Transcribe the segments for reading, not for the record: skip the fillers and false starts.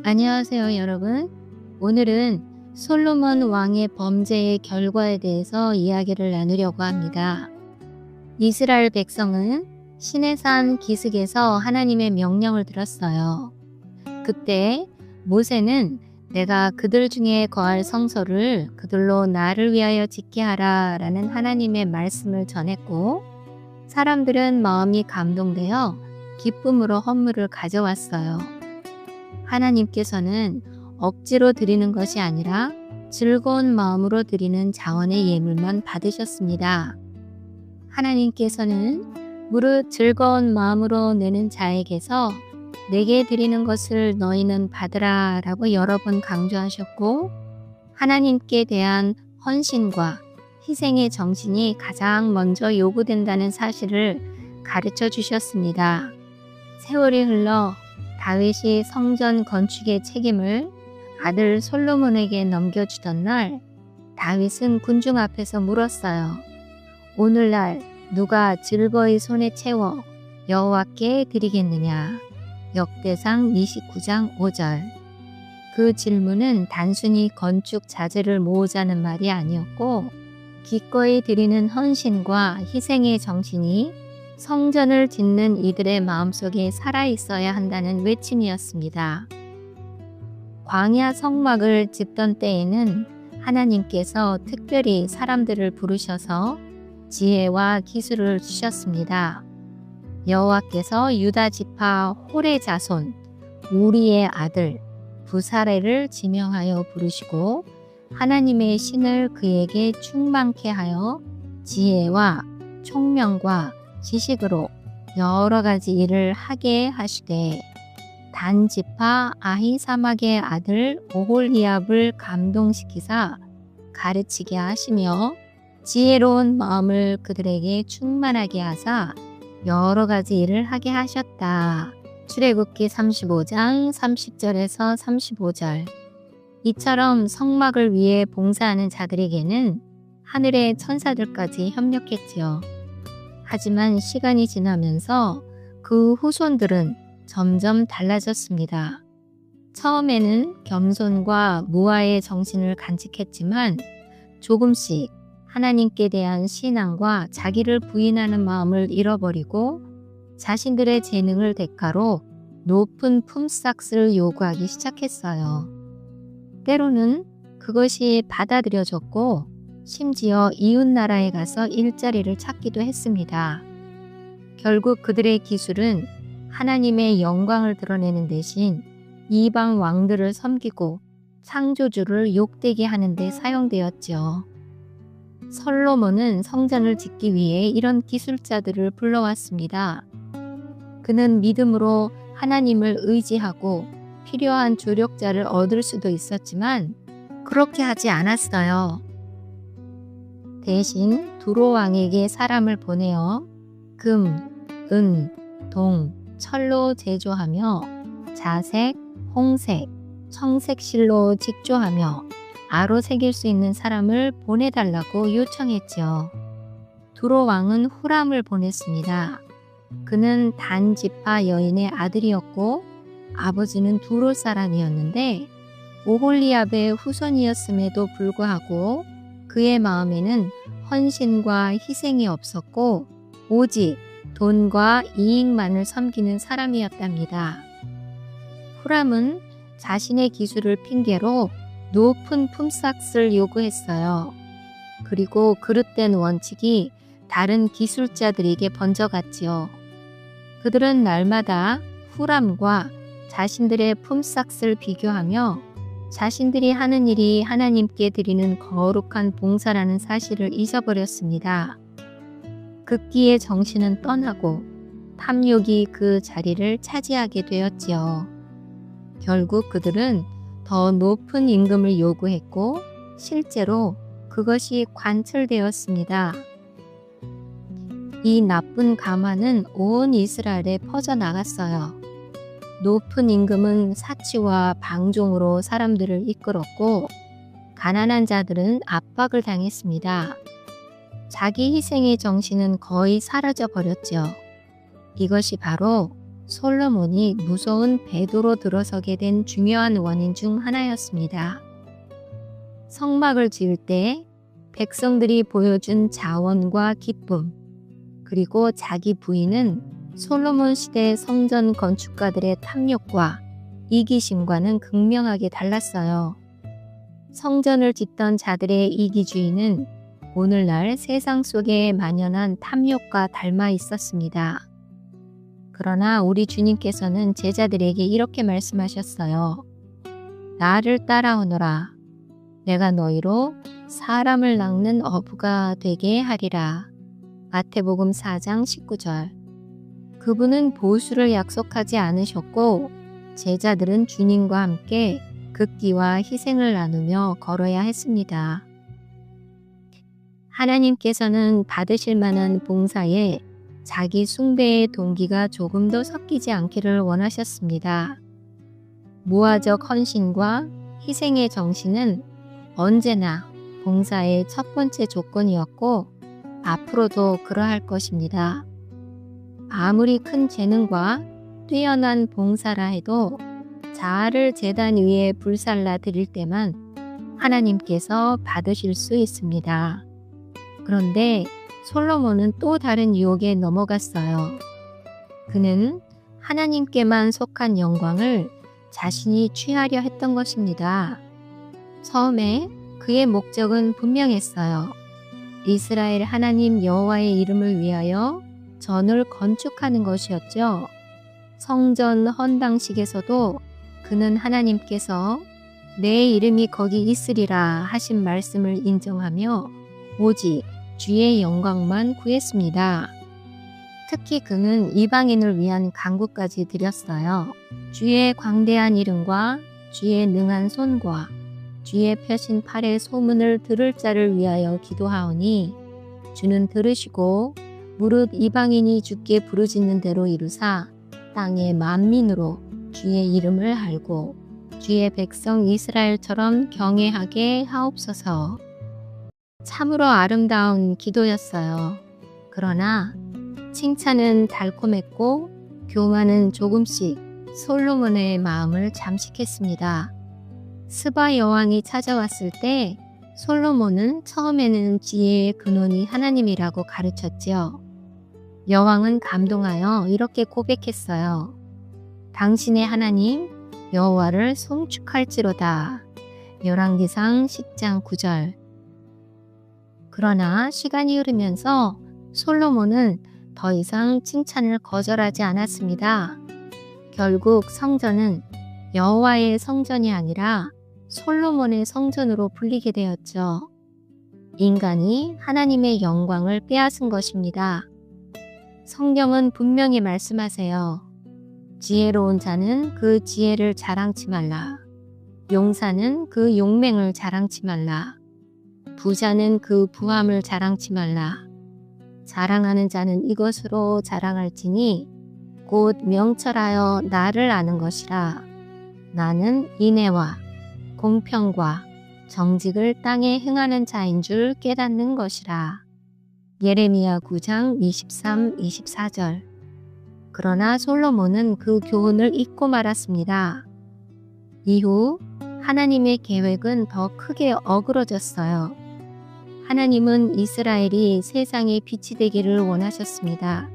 안녕하세요, 여러분. 오늘은 솔로몬 왕의 범죄의 결과에 대해서 이야기를 나누려고 합니다. 이스라엘 백성은 시내산 기슭에서 하나님의 명령을 들었어요. 그때 모세는 내가 그들 중에 거할 성소를 그들로 나를 위하여 짓게 하라 라는 하나님의 말씀을 전했고, 사람들은 마음이 감동되어 기쁨으로 헌물을 가져왔어요. 하나님께서는 억지로 드리는 것이 아니라 즐거운 마음으로 드리는 자원의 예물만 받으셨습니다. 하나님께서는 무릇 즐거운 마음으로 내는 자에게서 내게 드리는 것을 너희는 받으라 라고 여러 번 강조하셨고, 하나님께 대한 헌신과 희생의 정신이 가장 먼저 요구된다는 사실을 가르쳐 주셨습니다. 세월이 흘러 다윗이 성전 건축의 책임을 아들 솔로몬에게 넘겨주던 날, 다윗은 군중 앞에서 물었어요. 오늘날 누가 즐거이 손에 채워 여호와께 드리겠느냐? 역대상 29장 5절. 그 질문은 단순히 건축 자재를 모으자는 말이 아니었고, 기꺼이 드리는 헌신과 희생의 정신이 성전을 짓는 이들의 마음속에 살아있어야 한다는 외침이었습니다. 광야 성막을 짓던 때에는 하나님께서 특별히 사람들을 부르셔서 지혜와 기술을 주셨습니다. 여호와께서 유다 지파 홀의 자손 우리의 아들 부사레를 지명하여 부르시고 하나님의 신을 그에게 충만케 하여 지혜와 총명과 지식으로 여러 가지 일을 하게 하시되, 단 지파 아히사막의 아들 오홀리압을 감동시키사 가르치게 하시며 지혜로운 마음을 그들에게 충만하게 하사 여러 가지 일을 하게 하셨다. 출애굽기 35장 30절에서 35절. 이처럼 성막을 위해 봉사하는 자들에게는 하늘의 천사들까지 협력했지요. 하지만 시간이 지나면서 그 후손들은 점점 달라졌습니다. 처음에는 겸손과 무아의 정신을 간직했지만 조금씩 하나님께 대한 신앙과 자기를 부인하는 마음을 잃어버리고 자신들의 재능을 대가로 높은 품삯을 요구하기 시작했어요. 때로는 그것이 받아들여졌고 심지어 이웃나라에 가서 일자리를 찾기도 했습니다. 결국 그들의 기술은 하나님의 영광을 드러내는 대신 이방 왕들을 섬기고 창조주를 욕되게 하는 데 사용되었죠. 솔로몬은 성전을 짓기 위해 이런 기술자들을 불러왔습니다. 그는 믿음으로 하나님을 의지하고 필요한 조력자를 얻을 수도 있었지만 그렇게 하지 않았어요. 대신 두로 왕에게 사람을 보내어 금, 은, 동, 철로 제조하며 자색, 홍색, 청색 실로 직조하며 아로 새길 수 있는 사람을 보내달라고 요청했지요. 두로 왕은 후람을 보냈습니다. 그는 단 지파 여인의 아들이었고 아버지는 두로 사람이었는데 오홀리압의 후손이었음에도 불구하고 그의 마음에는 헌신과 희생이 없었고 오직 돈과 이익만을 섬기는 사람이었답니다. 후람은 자신의 기술을 핑계로 높은 품삯을 요구했어요. 그리고 그릇된 원칙이 다른 기술자들에게 번져갔지요. 그들은 날마다 후람과 자신들의 품삯을 비교하며 자신들이 하는 일이 하나님께 드리는 거룩한 봉사라는 사실을 잊어버렸습니다. 급기에 정신은 떠나고 탐욕이 그 자리를 차지하게 되었지요. 결국 그들은 더 높은 임금을 요구했고 실제로 그것이 관철되었습니다. 이 나쁜 가마는 온 이스라엘에 퍼져나갔어요. 높은 임금은 사치와 방종으로 사람들을 이끌었고 가난한 자들은 압박을 당했습니다. 자기 희생의 정신은 거의 사라져 버렸죠. 이것이 바로 솔로몬이 무서운 배도로 들어서게 된 중요한 원인 중 하나였습니다. 성막을 지을 때 백성들이 보여준 자원과 기쁨, 그리고 자기 부인은 솔로몬 시대 성전 건축가들의 탐욕과 이기심과는 극명하게 달랐어요. 성전을 짓던 자들의 이기주의는 오늘날 세상 속에 만연한 탐욕과 닮아 있었습니다. 그러나 우리 주님께서는 제자들에게 이렇게 말씀하셨어요. 나를 따라오너라. 내가 너희로 사람을 낚는 어부가 되게 하리라. 마태복음 4장 19절. 그분은 보수를 약속하지 않으셨고 제자들은 주님과 함께 극기와 희생을 나누며 걸어야 했습니다. 하나님께서는 받으실 만한 봉사에 자기 숭배의 동기가 조금도 섞이지 않기를 원하셨습니다. 무화적 헌신과 희생의 정신은 언제나 봉사의 첫 번째 조건이었고 앞으로도 그러할 것입니다. 아무리 큰 재능과 뛰어난 봉사라 해도 자아를 제단 위에 불살라 드릴 때만 하나님께서 받으실 수 있습니다. 그런데 솔로몬은 또 다른 유혹에 넘어갔어요. 그는 하나님께만 속한 영광을 자신이 취하려 했던 것입니다. 처음에 그의 목적은 분명했어요. 이스라엘 하나님 여호와의 이름을 위하여 전을 건축하는 것이었죠. 성전 헌당식에서도 그는 하나님께서 내 이름이 거기 있으리라 하신 말씀을 인정하며 오직 주의 영광만 구했습니다. 특히 그는 이방인을 위한 간구까지 드렸어요. 주의 광대한 이름과 주의 능한 손과 주의 펴신 팔의 소문을 들을 자를 위하여 기도하오니 주는 들으시고 무릇 이방인이 주께 부르짖는 대로 이루사 땅의 만민으로 주의 이름을 알고 주의 백성 이스라엘처럼 경외하게 하옵소서. 참으로 아름다운 기도였어요. 그러나 칭찬은 달콤했고 교만은 조금씩 솔로몬의 마음을 잠식했습니다. 스바 여왕이 찾아왔을 때 솔로몬은 처음에는 지혜의 근원이 하나님이라고 가르쳤지요. 여왕은 감동하여 이렇게 고백했어요. 당신의 하나님 여호와를 송축할지로다. 열왕기상 10장 9절. 그러나 시간이 흐르면서 솔로몬은 더 이상 칭찬을 거절하지 않았습니다. 결국 성전은 여호와의 성전이 아니라 솔로몬의 성전으로 불리게 되었죠. 인간이 하나님의 영광을 빼앗은 것입니다. 성경은 분명히 말씀하세요. 지혜로운 자는 그 지혜를 자랑치 말라. 용사는 그 용맹을 자랑치 말라. 부자는 그 부함을 자랑치 말라. 자랑하는 자는 이것으로 자랑할지니 곧 명철하여 나를 아는 것이라. 나는 인애와 공평과 정직을 땅에 행하는 자인 줄 깨닫는 것이라. 예레미야 9장 23, 24절. 그러나 솔로몬은 그 교훈을 잊고 말았습니다. 이후 하나님의 계획은 더 크게 어그러졌어요. 하나님은 이스라엘이 세상의 빛이 되기를 원하셨습니다.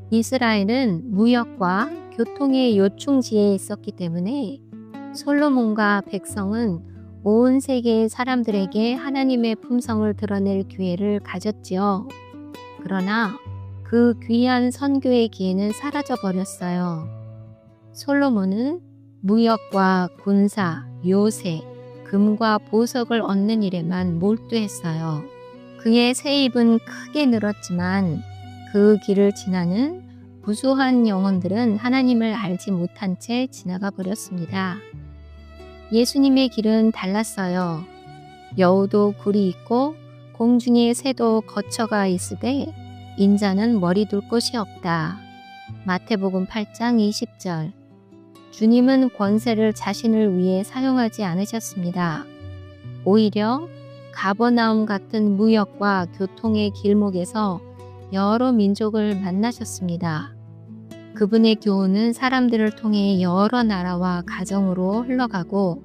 이스라엘은 무역과 교통의 요충지에 있었기 때문에 솔로몬과 백성은 온 세계의 사람들에게 하나님의 품성을 드러낼 기회를 가졌지요. 그러나 그 귀한 선교의 기회는 사라져 버렸어요. 솔로몬은 무역과 군사, 요새, 금과 보석을 얻는 일에만 몰두했어요. 그의 세입은 크게 늘었지만 그 길을 지나는 무수한 영혼들은 하나님을 알지 못한 채 지나가 버렸습니다. 예수님의 길은 달랐어요. 여우도 굴이 있고 공중의 새도 거처가 있으되 인자는 머리 둘 곳이 없다. 마태복음 8장 20절. 주님은 권세를 자신을 위해 사용하지 않으셨습니다. 오히려 가버나움 같은 무역과 교통의 길목에서 여러 민족을 만나셨습니다. 그분의 교훈은 사람들을 통해 여러 나라와 가정으로 흘러가고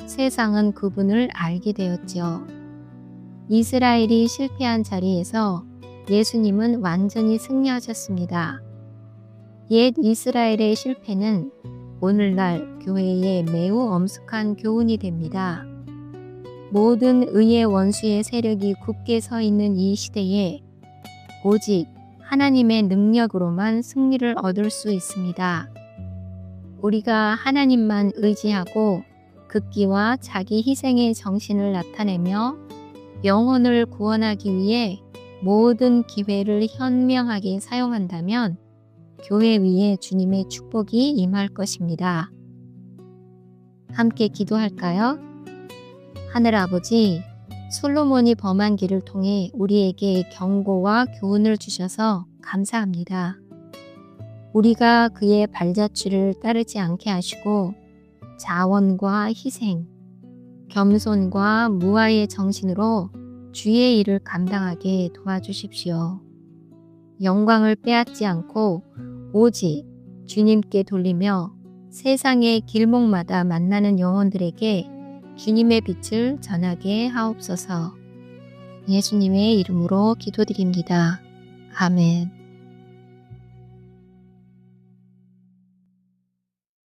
세상은 그분을 알게 되었지요. 이스라엘이 실패한 자리에서 예수님은 완전히 승리하셨습니다. 옛 이스라엘의 실패는 오늘날 교회에 매우 엄숙한 교훈이 됩니다. 모든 의의 원수의 세력이 굳게 서 있는 이 시대에 오직 하나님의 능력으로만 승리를 얻을 수 있습니다. 우리가 하나님만 의지하고 극기와 자기 희생의 정신을 나타내며 영혼을 구원하기 위해 모든 기회를 현명하게 사용한다면 교회 위에 주님의 축복이 임할 것입니다. 함께 기도할까요? 하늘아버지, 솔로몬이 범한 길을 통해 우리에게 경고와 교훈을 주셔서 감사합니다. 우리가 그의 발자취를 따르지 않게 하시고 자원과 희생, 겸손과 무아의 정신으로 주의 일을 감당하게 도와주십시오. 영광을 빼앗지 않고 오직 주님께 돌리며 세상의 길목마다 만나는 영혼들에게 주님의 빛을 전하게 하옵소서. 예수님의 이름으로 기도드립니다. 아멘.